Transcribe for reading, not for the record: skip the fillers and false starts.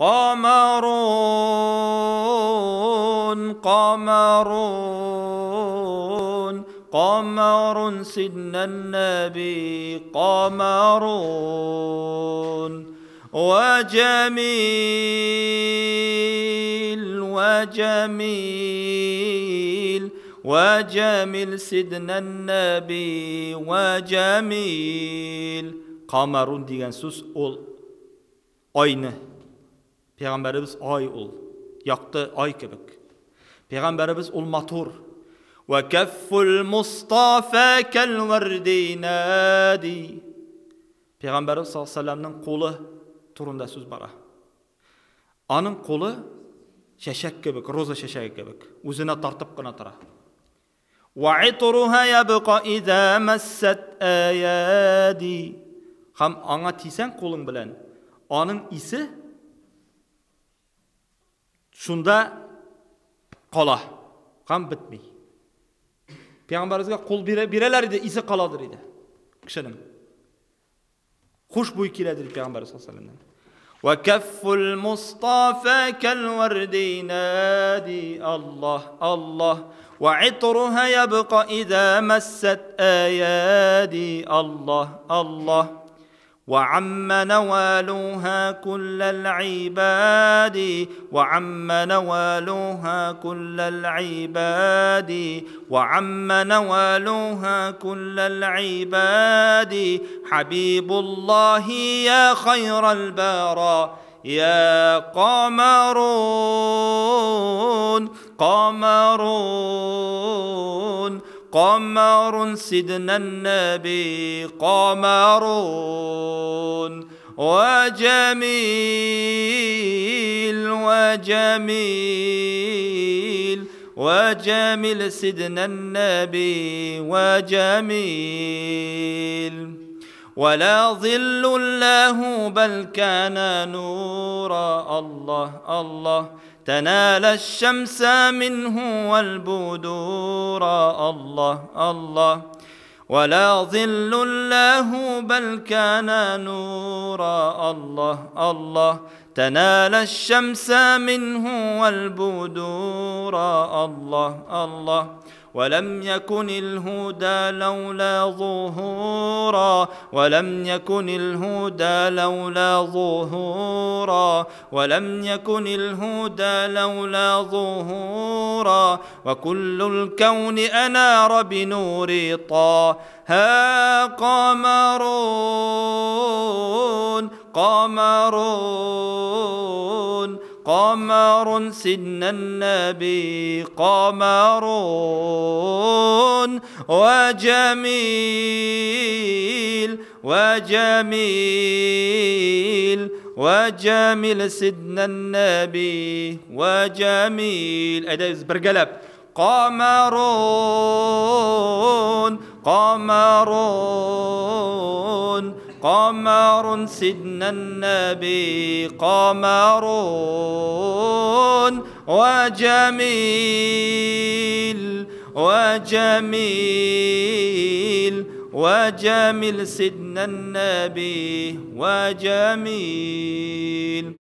قمرون قمرون قمر سيدنا النبي قمرون وجميل وجميل وجميل سيدنا النبي وجميل. Qamarun degan so'z ol oyni. Payg'ambarimiz oy ol. Yoqdi oy kebik. Payg'ambarimiz ol motor. Va kafful mustafa kal wardinadi. Payg'ambarimiz sollallohu alayhi vasallamning qo'li turunda so'z bor. Onun qo'li shashak kebik, roza shashagi kebik. O'zini tortib qana tura. Va itruha yabqa idza massat ayadi. Ham anga tiysan qo'ling bilan, onun isi shunda qola, ham bitmay. Payg'ambarimizga qo'l beralar edi, isi qoladi edi. Kishining xushbo'y keladi payg'ambar sollallohu alayhi vasallam. Va kafful mustafa kal wardinadi. Allah Allah. Wa itruha yabqa idza massat ayadi. Allah Allah. وعم نوالها كل العباد وعم نوالها كل العباد وعم نوالها كل العباد. حبيب الله يا خير البراء يا قمرون قمرون قمر سيدنا النبي قمرون وجميل وجميل وجميل سيدنا النبي وجميل. ولا ظل له بل كان نورا. الله الله. تنال الشمس منه والبدور. الله الله. ولا ظل له بل كان نورا. الله الله. تنال الشمس منه والبدور. الله الله. ولم يكن الهدى لولا ظهورا. ولم يكن الهدى لولا ظهورا. ولم يكن الهدى لولا ظهورا. وكل الكون أنار بنور طه قمرون قمرون قمر سيدنا النبي قمرون وجميل وجميل وجميل سيدنا النبي وجميل. أداء برقلب. قمرون قمرون قمر سيدنا النبي قمرون وجميل وجميل وجميل سيدنا النبي وجميل.